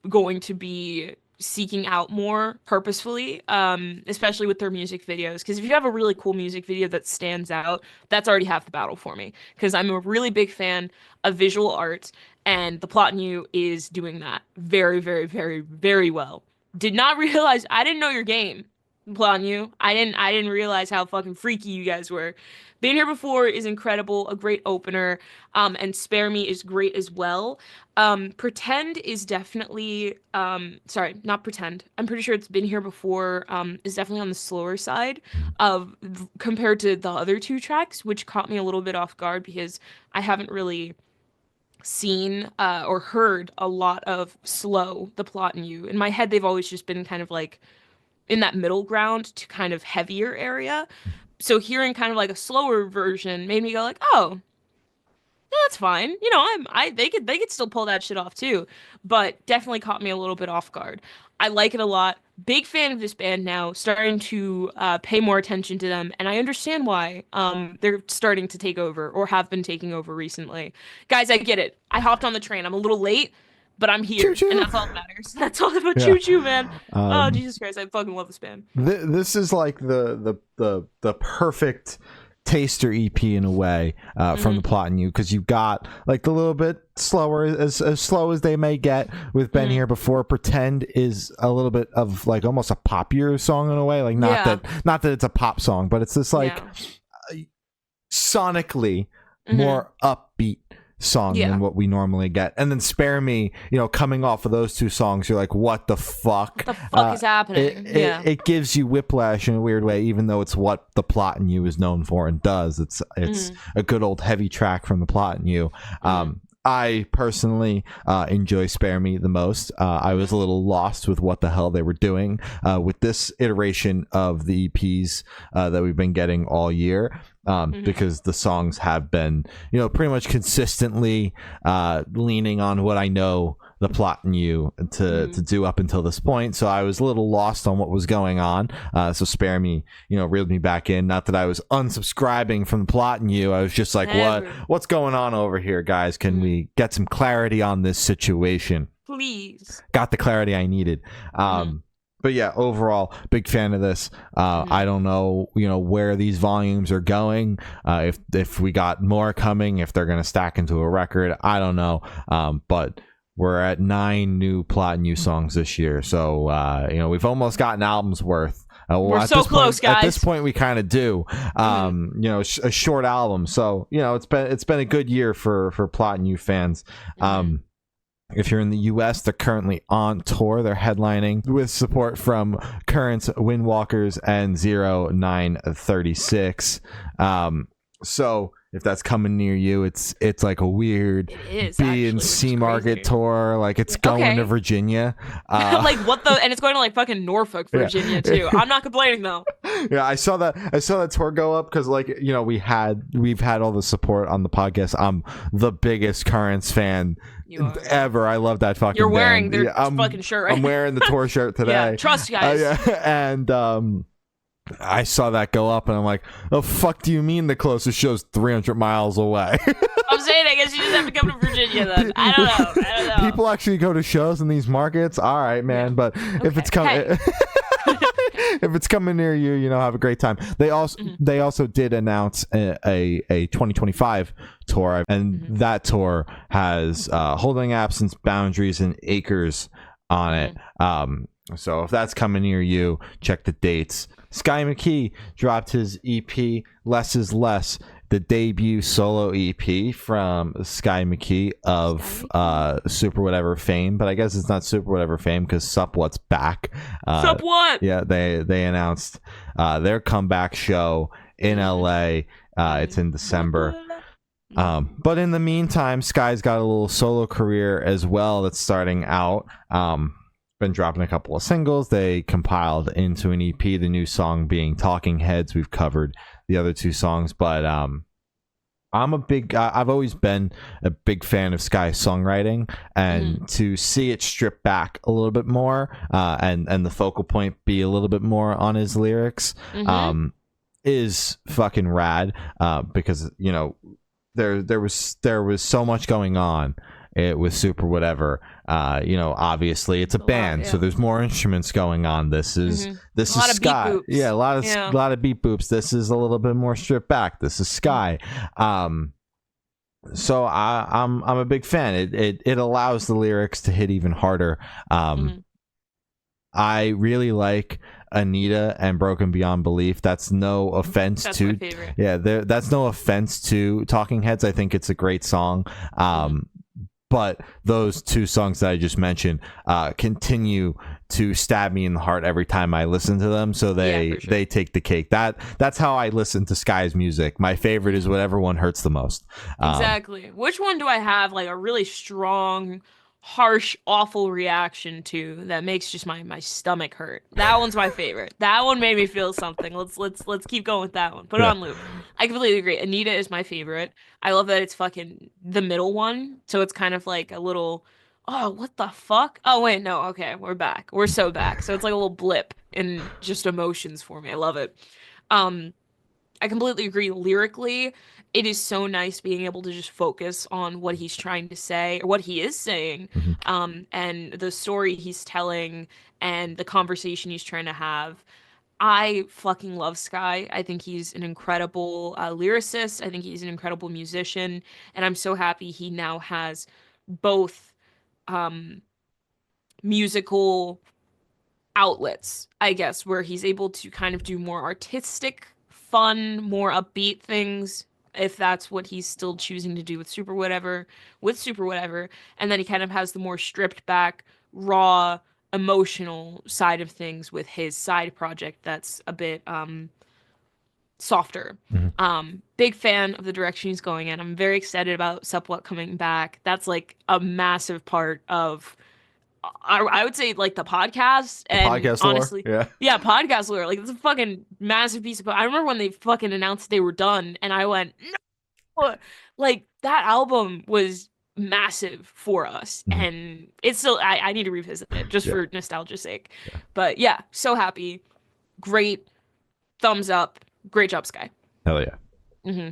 going to be seeking out more purposefully, especially with their music videos. Because if you have a really cool music video that stands out, that's already half the battle for me. Because I'm a really big fan of visual art, and The Plot and You is doing that very, very, very, very well. Did not realize I didn't know your game. Plot and You. I didn't realize how fucking freaky you guys were. Been Here Before is incredible, a great opener, and Spare Me is great as well. Pretend is definitely, sorry, not Pretend. I'm pretty sure it's Been Here Before, is definitely on the slower side of compared to the other 2 tracks, which caught me a little bit off guard because I haven't really seen or heard a lot of slow The Plot and You. In my head, they've always just been kind of like in that middle ground to kind of heavier area. So hearing kind of like a slower version made me go like, "Oh, no, that's fine. They could still pull that shit off too." But definitely caught me a little bit off guard. I like it a lot. Big fan of this band now, starting to pay more attention to them, and I understand why they're starting to take over or have been taking over recently. Guys, I get it. I hopped on the train. I'm a little late, but I'm here, Choo-choo. and that's all that matters. That's all about choo-choo, man. Oh, Jesus Christ, I fucking love this band. This is like the perfect taster EP in a way from the Plot and You, because you got like the little bit slower, as slow as they may get with Been Here Before. Pretend is a little bit of like almost a poppier song in a way, like not that it's a pop song, but it's this like sonically more upbeat song than what we normally get. And then Spare Me, coming off of those two songs, you're like, what the fuck? What the fuck is happening? It gives you whiplash in a weird way, even though it's what the Plot and You is known for and does. It's a good old heavy track from the Plot and You. I personally enjoy Spare Me the most. I was a little lost with what the hell they were doing with this iteration of the EPs that we've been getting all year, because the songs have been, pretty much consistently leaning on what I know the Plot and You to do up until this point. So I was a little lost on what was going on. So Spare Me, reeled me back in. Not that I was unsubscribing from the Plot and You. I was just like, what's going on over here, guys? Can we get some clarity on this situation? Please. Got the clarity I needed. But yeah, overall, big fan of this. I don't know, where these volumes are going. If we got more coming, if they're going to stack into a record, I don't know. But we're at 9 new Plot and You songs this year, so we've almost got an album's worth. We're so close, guys. At this point, we kind of do. A short album, so it's been a good year for Plot and You fans. If you're in the U.S., they're currently on tour. They're headlining with support from Currents, Windwalkers, and 0936. So if that's coming near you, it's like a weird B and C market tour. Like it's going to Virginia. Like what the? And it's going to like fucking Norfolk, Virginia too. I'm not complaining though. Yeah, I saw that tour go up because we've had all the support on the podcast. I'm the biggest Currents fan ever. I love that fucking. You're wearing band. their fucking shirt, right? I'm wearing the tour shirt today. Yeah, trust you guys. And I saw that go up and I'm like, oh fuck, do you mean the closest show's 300 miles away? I'm saying, I guess you just have to come to Virginia then. I don't know. People actually go to shows in these markets. All right, man. But if it's coming, if it's coming near you, have a great time. They also did announce a 2025 tour, and that tour has Holding Absence, Boundaries, and Acres on it. So if that's coming near you, check the dates. Sky McKee dropped his EP, Less Is Less, the debut solo EP from Sky McKee of Super Whatever fame, but I guess it's not Super Whatever fame because Sup What's back. Sup What? Yeah, they announced their comeback show in LA. It's in December. But in the meantime, Sky's got a little solo career as well that's starting out. Been dropping a couple of singles. They compiled into an EP, the new song being Talking Heads. We've covered the other two songs, but I've always been a big fan of Sky's songwriting, and to see it strip back a little bit more, and the focal point be a little bit more on his lyrics, is fucking rad, because there was so much going on with Super Whatever. Obviously it's a band, so there's more instruments going on. This is Sky. Yeah, a lot of beat boops. This is a little bit more stripped back. This is Sky. So I'm a big fan. It allows the lyrics to hit even harder. I really like Anita and Broken Beyond Belief. That's no offense that's to my favorite. That's no offense to Talking Heads. I think it's a great song. But those two songs that I just mentioned continue to stab me in the heart every time I listen to them. So they take the cake. That's how I listen to Sky's music. My favorite is Whatever One Hurts the Most. Exactly. Which one do I have like a really strong, harsh, awful reaction to that makes just my stomach hurt? That one's my favorite. That one made me feel something. Let's keep going with that one. Put it on loop. I completely agree. Anita is my favorite. I love that it's fucking the middle one, so it's kind of like a little, oh, what the fuck? Oh wait, no, okay, we're back. We're so back. So it's like a little blip in just emotions for me. I love it. I completely agree. Lyrically, it is so nice being able to just focus on what he's trying to say or what he is saying, and the story he's telling and the conversation he's trying to have. I fucking love Sky. I think he's an incredible lyricist. I think he's an incredible musician, and I'm so happy he now has both um, musical outlets, I guess, where he's able to kind of do more artistic, fun, more upbeat things, if that's what he's still choosing to do with Super Whatever, and then he kind of has the more stripped back, raw, emotional side of things with his side project that's a bit softer. Mhm. Big fan of the direction he's going in. I'm very excited about Supplet coming back. That's like a massive part of I would say like the podcast The and podcast lore. honestly, Yeah. yeah, podcast lore. Like it's a fucking massive piece of. I remember when they fucking announced they were done, and I went, no, like that album was massive for us, Mhm. and it's still. I need to revisit it just Yeah. for nostalgia's sake. But yeah, so happy, great, thumbs up, great job, Sky. Hell yeah. hmm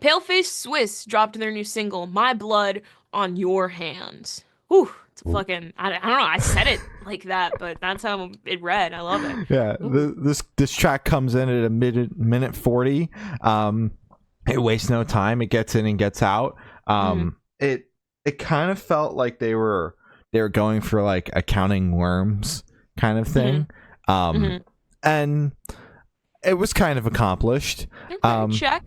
Paleface Swiss dropped their new single, My Blood on Your Hands. Whew, it's a Ooh. fucking, I don't know, I said it like that, but that's how it read. I love it. Yeah. This track comes in at a minute 40. It wastes no time. It gets in and gets out. It kind of felt like they were going for like a counting worms kind of thing. Mhm. And it was kind of accomplished. Okay,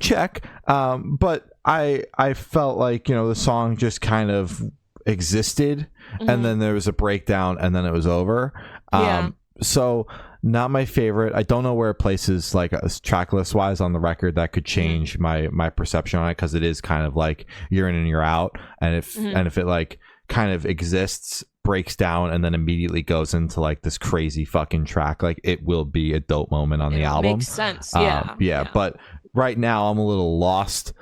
Check. But I felt like, the song just kind of existed, Mhm. and then there was a breakdown, and then it was over. Yeah. So not my favorite. I don't know where it places like track list wise on the record. That could change my perception on it, because it is kind of like you're in and you're out, and if it like kind of exists, breaks down, and then immediately goes into like this crazy fucking track, like it will be a dope moment on the It album. makes sense. Yeah. But right now I'm a little lost,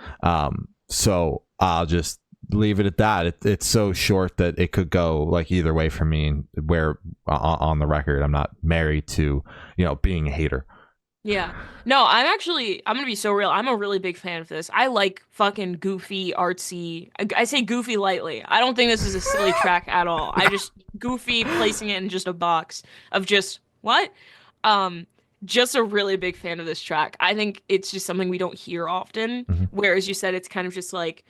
so I'll just leave it at that. It's so short that it could go like either way for me, where on the record I'm not married to being a hater. Yeah. No, I'm gonna be so real. I'm a really big fan of this. I like fucking goofy, artsy. I say goofy lightly. I don't think this is a silly track at all. I just goofy placing it in just a box of just what? Um, just a really big fan of this track. I think it's just something we don't hear often. Mhm. Whereas you said it's kind of just like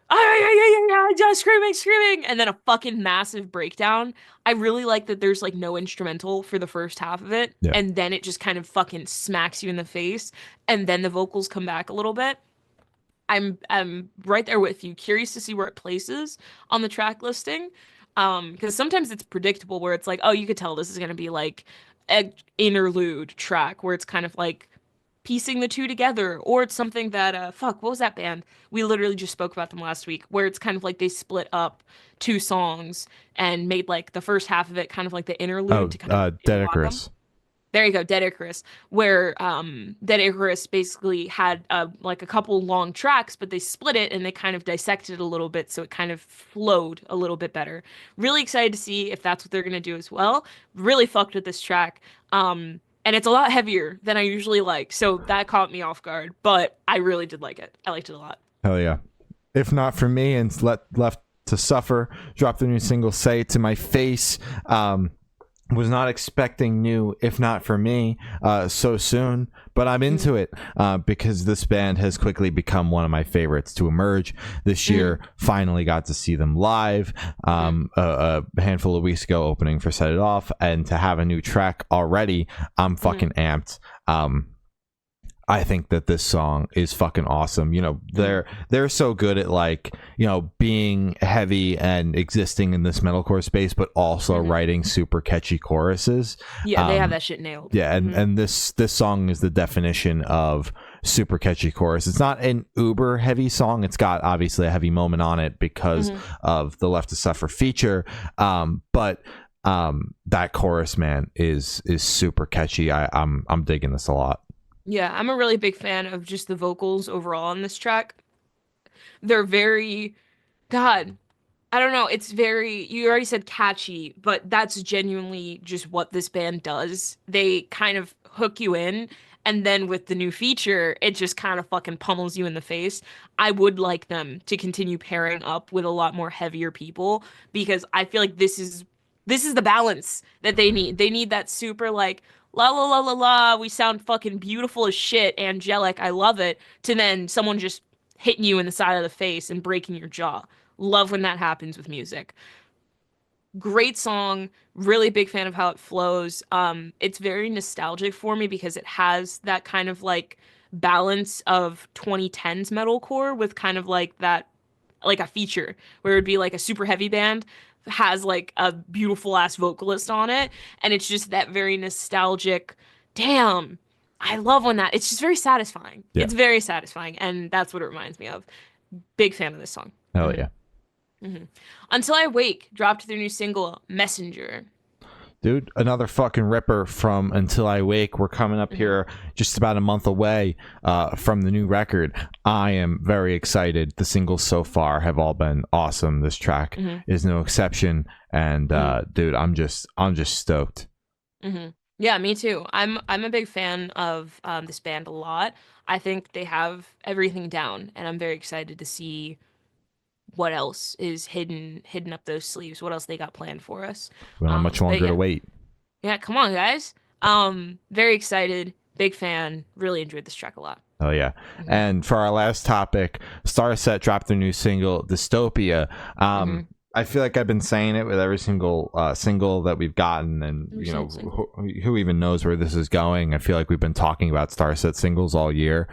ah, just screaming, and then a fucking massive breakdown. I really like that there's like no instrumental for the first half of it, Yeah. and then it just kind of fucking smacks you in the face, and then the vocals come back a little bit. I'm right there with you. Curious to see where it places on the track listing. Because sometimes it's predictable where it's like, oh, you could tell this is gonna be like an interlude track where it's kind of like piecing the two together, or it's something that fuck, what was that band? We literally just spoke about them last week, where it's kind of like they split up two songs and made like the first half of it kind of like the interlude to kind of Dead interlock them. Icarus. There you go, Dead Icarus, where Dead Icarus basically had like a couple long tracks, but they split it and they kind of dissected it a little bit, so it kind of flowed a little bit better. Really excited to see if that's what they're gonna do as well. Really fucked with this track. And it's a lot heavier than I usually like, so that caught me off guard, but I really did like it. I liked it a lot. Hell yeah. If not for me and left to suffer, dropped the new single Say It to My Face. Was not expecting new If Not For Me so soon, but I'm into it because this band has quickly become one of my favorites to emerge this year. Finally got to see them live a handful of weeks ago, opening for Set It Off, and to have a new track already, I'm fucking amped. I think that this song is fucking awesome. They're so good at like, being heavy and existing in this metalcore space, but also writing super catchy choruses. Yeah, they have that shit nailed. Yeah, and this song is the definition of super catchy chorus. It's not an uber heavy song. It's got obviously a heavy moment on it because of the Left to Suffer feature. But that chorus, man, is super catchy. I'm digging this a lot. Yeah, I'm a really big fan of just the vocals overall on this track. They're very, God, I don't know, it's very, you already said catchy, but that's genuinely just what this band does. They kind of hook you in, and then with the new feature, it just kind of fucking pummels you in the face. I would like them to continue pairing up with a lot more heavier people, because I feel like this is the balance that they need. They need that super like la la la la la, we sound fucking beautiful as shit, angelic, I love it, to then someone just hitting you in the side of the face and breaking your jaw. Love when that happens with music. Great song, really big fan of how it flows. It's very nostalgic for me because it has that kind of like balance of 2010s metalcore with kind of like that, like a feature where it would be like a super heavy band has like a beautiful ass vocalist on it, and it's just that very nostalgic. Damn, I love when that. It's just very satisfying. Yeah. It's very satisfying, and that's what it reminds me of. Big fan of this song. Hell yeah. Until I Wake dropped their new single Messenger. Dude, another fucking ripper from Until I Wake. We're coming up here just about a month away from the new record. I am very excited. The singles so far have all been awesome. This track is no exception. And dude, I'm just stoked. Yeah, me too. I'm a big fan of this band a lot. I think they have everything down, and I'm very excited to see what else is hidden up those sleeves. What else they got planned for us? We don't have much longer to wait. Yeah, come on, guys. Very excited. Big fan. Really enjoyed this track a lot. Oh yeah. And for our last topic, Starset dropped their new single, Dystopia. I feel like I've been saying it with every single single that we've gotten, and you know, who even knows where this is going. I feel like we've been talking about Starset singles all year,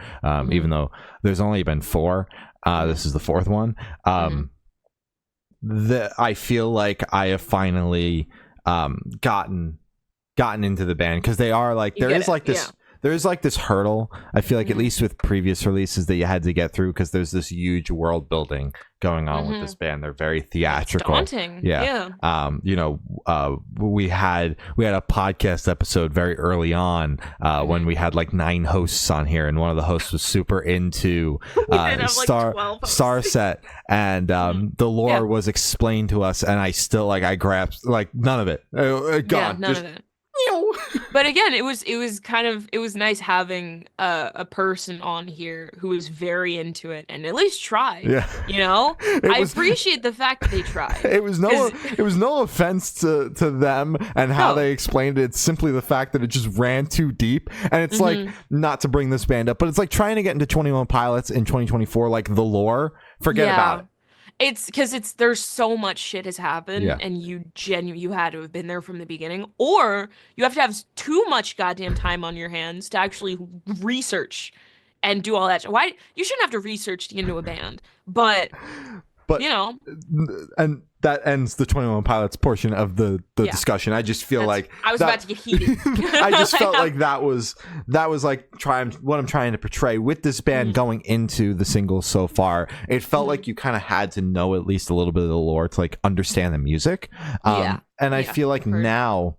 even though there's only been 4. This is the 4th one. I feel like I have finally gotten into the band, because they are like, there is like this. There's like this hurdle, I feel like, at least with previous releases, that you had to get through, because there's this huge world building going on with this band. They're very theatrical. It's daunting. Yeah. You know, we had a podcast episode very early on when we had like 9 hosts on here, and one of the hosts was super into Starset, and the lore was explained to us, and I still I grasped like none of it. Gone. None of it. But again, it was nice having a person on here who was very into it and at least tried. Yeah, you know, I appreciate the fact that they tried. It was no offense to them and how they explained it. It's simply the fact that it just ran too deep, and it's like, not to bring this band up, but it's like trying to get into 21 Pilots in 2024, like the lore. Forget about it. It's because there's so much shit has happened, and you had to have been there from the beginning, or you have to have too much goddamn time on your hands to actually research and do all that. Why you shouldn't have to research to get into a band, but you know, and that ends the 21 Pilots portion of the discussion. I just feel like I was about to get heated. I just felt like that was like what I'm trying to portray with this band going into the singles so far. It felt like you kind of had to know at least a little bit of the lore to like understand the music. And I feel like now,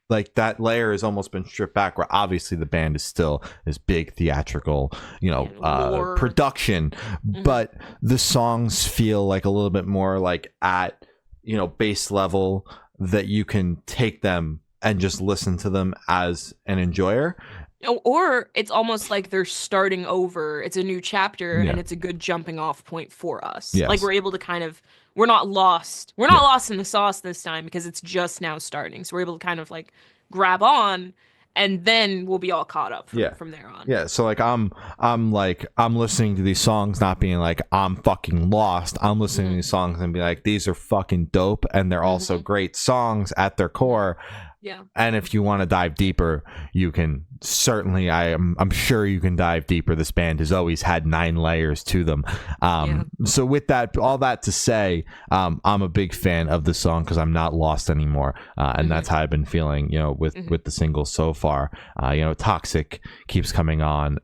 like, that layer has almost been stripped back, where obviously the band is still this big theatrical, you know, production, but the songs feel like a little bit more like at, you know, base level, that you can take them and just listen to them as an enjoyer. Or it's almost like they're starting over. It's a new chapter, and it's a good jumping off point for us. Yes. Like, we're able to we're not lost. We're not lost in the sauce this time, because it's just now starting. So we're able to kind of like grab on, and then we'll be all caught up from there on. Yeah. So like I'm listening to these songs, not being like I'm fucking lost. I'm listening to these songs and be like, these are fucking dope, and they're also great songs at their core. Yeah. And if you want to dive deeper, you can certainly. I'm sure you can dive deeper. This band has always had 9 layers to them. So with that, all that to say, I'm a big fan of the song, because I'm not lost anymore, and that's how I've been feeling. You know, with the singles so far. You know, Toxic keeps coming on.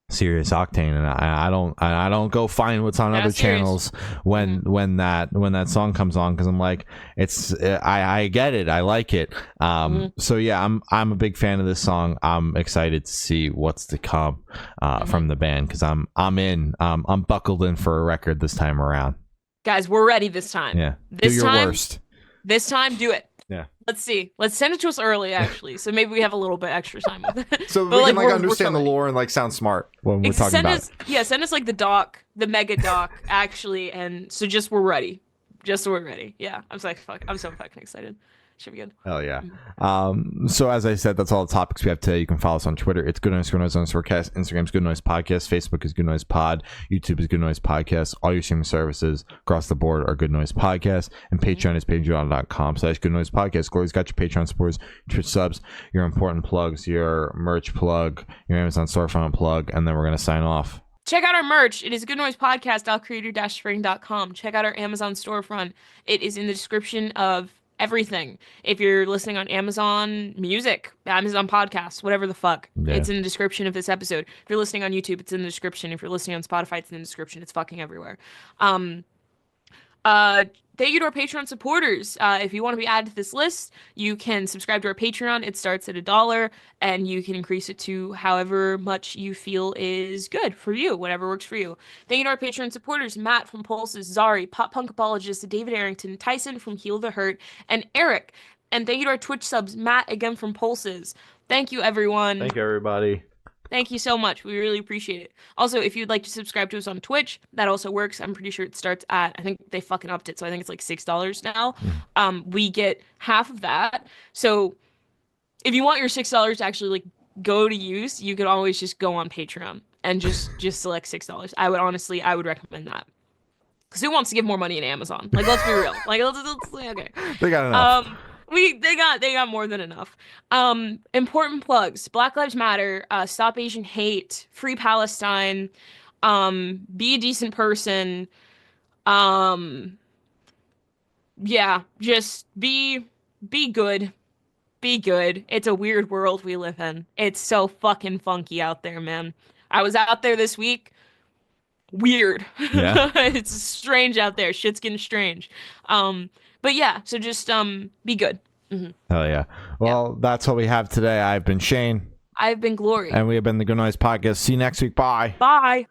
Serious Octane, and I don't go find what's on other channels when that song comes on, because I'm like, I get it, I like it. So yeah, I'm a big fan of this song. I'm excited to see what's to come from the band, because I'm buckled in for a record this time around. Guys, we're ready this time. Yeah, do your worst. This time, do it. Yeah. Let's see. Let's send it to us early, actually, so maybe we have a little bit extra time with it. So we can understand the lore and like sound smart when we're talking about it. Send us like the mega doc, actually, and so we're ready. Just so we're ready. Yeah, I'm so fucking excited. Should be good. Hell yeah. So as I said, that's all the topics we have today. You can follow us on Twitter. It's Good Noise _Cast. Instagram's Good Noise Podcast. Facebook is Good Noise Pod. YouTube is Good Noise Podcast. All your streaming services across the board are Good Noise Podcast. And Patreon is patreon.com/Good Noise Podcast. Glory's got your Patreon supporters, Twitch subs, your important plugs, your merch plug, your Amazon storefront plug, and then we're going to sign off. Check out our merch. It is goodnoisepodcast.creator-spring.com. Check out our Amazon storefront. It is in the description of everything. If you're listening on Amazon Music, Amazon Podcasts, whatever the fuck, it's in the description of this episode. If you're listening on YouTube, it's in the description. If you're listening on Spotify, it's in the description. It's fucking everywhere. Thank you to our Patreon supporters. If you want to be added to this list, you can subscribe to our Patreon. It starts at $1, and you can increase it to however much you feel is good for you, whatever works for you. Thank you to our Patreon supporters: Matt from Pulses, Zari, Pop Punk Apologist, David Arrington, Tyson from Heal the Hurt, and Eric. And thank you to our Twitch subs, Matt again from Pulses. Thank you, everyone. Thank you, everybody. Thank you so much. We really appreciate it. Also, if you'd like to subscribe to us on Twitch, that also works. I'm pretty sure it starts at, I think they fucking upped it, so I think it's like $6 now. We get half of that. So if you want your $6 to actually like go to use, you could always just go on Patreon and just select $6. I would recommend that. Because who wants to give more money in Amazon? Like, let's be real. Like, let's okay. They got enough. They got more than enough. Important plugs: Black Lives Matter, Stop Asian Hate, Free Palestine, be a decent person. Yeah, just be good. Be good. It's a weird world we live in. It's so fucking funky out there, man. I was out there this week. Weird. Yeah. It's strange out there. Shit's getting strange. But yeah, so just be good. Mm-hmm. Hell yeah. Well, that's what we have today. I've been Shane. I've been Glory. And we have been the Good Noise Podcast. See you next week. Bye. Bye.